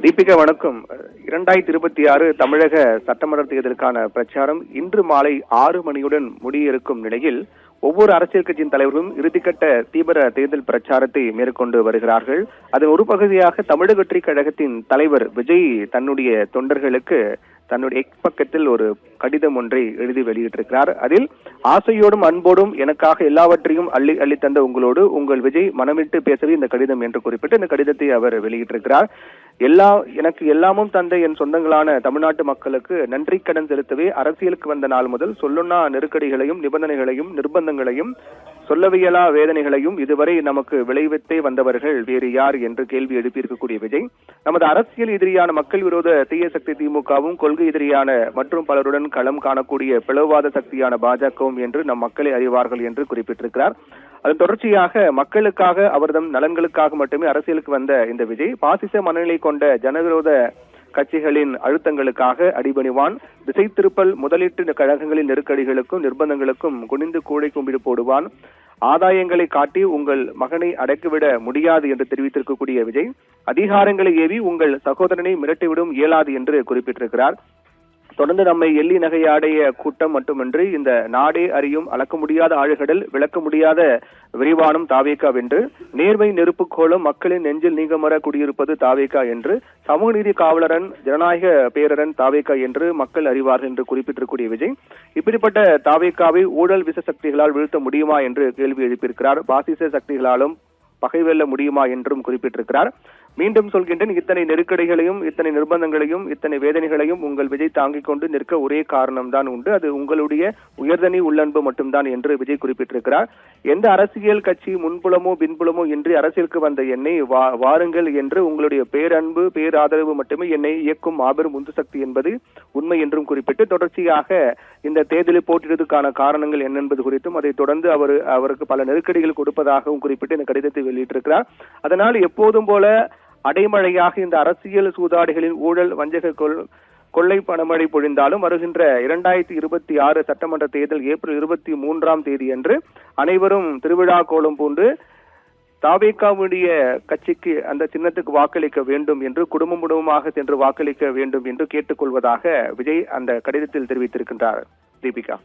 தீபிகா வணக்கம். 2026 தமிழக சட்டமன்ற தேர்தலுக்கான பிரச்சாரம் இன்று மாலை 6 மணியுடன் முடியிருக்கும் நிலையில் ஒவ்வொரு அரசியல் கட்சியின் தலைவர்களும் இறுதிக்கட்ட தீவிர தேர்தல் பிரச்சாரத்தை மேற்கொண்டு வருகிறார்கள். அதன் ஒரு பகுதியாக தமிழக வெற்றி கழகத்தின் தலைவர் விஜய் தன்னுடைய தொண்டர்களுக்கு தன்னுடைய எக்ஸ் பக்கத்தில் ஒரு கடிதம் ஒன்றை எழுதி வெளியிட்டிருக்கிறார். அதில் ஆசையோடும் அன்போடும் எனக்காக எல்லாவற்றையும் அள்ளி அள்ளி தந்த உங்களோடு உங்கள் விஜய் மனமிட்டு பேசவே இந்த கடிதம் என்று குறிப்பிட்டு இந்த கடிதத்தை அவர் வெளியிட்டிருக்கிறார். எனக்கு எல்லாமும் தந்த என் சொந்தங்களான தமிழ்நாட்டு மக்களுக்கு நன்றி கடன் செலுத்தவே அரசியலுக்கு வந்த நாள் முதல் சொல்லுண்ணா நெருக்கடிகளையும் நிபந்தனைகளையும் நிர்பந்தங்களையும் சொல்லவியலா வேதனைகளையும் இதுவரை நமக்கு விளைவித்தே வந்தவர்கள் வேறு யார் என்று கேள்வி எழுப்பியிருக்கக்கூடிய விஜய், நமது அரசியல் எதிரியான மக்கள் விரோத தீய சக்தி திமுகவும் கொள்கை எதிரியான மற்றும் பலருடன் களம் காணக்கூடிய பிளவுவாத சக்தியான பாஜகவும் என்று நம் மக்களை அறிவார்கள் என்று குறிப்பிட்டிருக்கிறார். அதன் தொடர்ச்சியாக மக்களுக்காக அவர்தம் நலன்களுக்காக மட்டுமே அரசியலுக்கு வந்த இந்த விஜய் பாசிச மனநிலை கொண்ட ஜனவிரோத கட்சிகளின் அழுத்தங்களுக்காக அடிபணிவான், திசை திருப்பல் முதலீட்டு கழகங்களின் நெருக்கடிகளுக்கும் நிர்பந்தங்களுக்கும் குனிந்து கூடை கும்பிடு போடுவான், ஆதாயங்களை காட்டி உங்கள் மகனை அடக்கிவிட முடியாது என்று தெரிவித்திருக்கக்கூடிய விஜய், அதிகாரங்களை ஏவி உங்கள் சகோதரனை மிரட்டிவிடும் இயலாது என்று குறிப்பிட்டிருக்கிறார். தொடர்ந்து நம்மை எள்ளி நகையாடைய கூட்டம் மட்டுமின்றி இந்த நாடே அறியும் அளக்க முடியாத ஆழ்கடல் விளக்க முடியாத விரிவானம் தாவேகா என்று, நேர்மை நெருப்புக்கோளும் மக்களின் நெஞ்சில் நீங்கமர குடியிருப்பது தாவேகா என்று, சமூக நீதி காவலரன் ஜனநாயக பேரரன் தாவேகா என்று மக்கள் அறிவார்கள் என்று குறிப்பிட்டிருக்கூடிய விஜய், இப்படிப்பட்ட தாவேகாவை ஊழல் விச சக்திகளால் வீழ்த்த முடியுமா என்று கேள்வி எழுப்பியிருக்கிறார். பாசிச சக்திகளாலும் பகை வெல்ல முடியுமா என்றும் குறிப்பிட்டிருக்கிறார். மீண்டும் சொல்கின்றேன், இத்தனை நெருக்கடிகளையும் இத்தனை நிர்பந்தங்களையும் இத்தனை வேதனைகளையும் உங்கள் விஜய் தாங்கிக் கொண்டு நிற்க ஒரே காரணம் தான் உண்டு, அது உங்களுடைய உயர்தனி உள்ளன்பு மட்டும்தான் என்று விஜய் குறிப்பிட்டிருக்கிறார். எந்த அரசியல் கட்சி முன்புலமோ பின்புலமோ இன்றி அரசியலுக்கு வந்த என்னை வாருங்கள் என்று உங்களுடைய பேரன்பு பேராதரவு மட்டுமே என்னை இயக்கும் மாபெரும் உந்து சக்தி என்பது உண்மை என்றும் குறிப்பிட்டு தொடர்ச்சியாக இந்த தேர்தலில் போட்டியிடுவதற்கான காரணங்கள் என்ன என்பது குறித்தும் அதை தொடர்ந்து அவருக்கு பல நெருக்கடிகள் கொடுப்பதாகவும் குறிப்பிட்டு இந்த கடிதத்தை வெளியிட்டிருக்கிறார். அதனால் எப்போதும் போல அடைமழையாக இந்த அரசியல் சூதாடிகளின் ஊழல் வஞ்சக கொள்ளை பணமழை பொழிந்தாலும் வருகின்ற 2026 சட்டமன்ற தேர்தல் ஏப்ரல் 23 அன்று அனைவரும் திருவிழா கோலம் பூண்டு தாவேகாவுடைய கட்சிக்கு அந்த சின்னத்துக்கு வாக்களிக்க வேண்டும் என்று குடும்பமாக சென்று வாக்களிக்க வேண்டும் என்று கேட்டுக்கொள்வதாக விஜய் அந்த கடிதத்தில் தெரிவித்திருக்கின்றார். தீபிகா.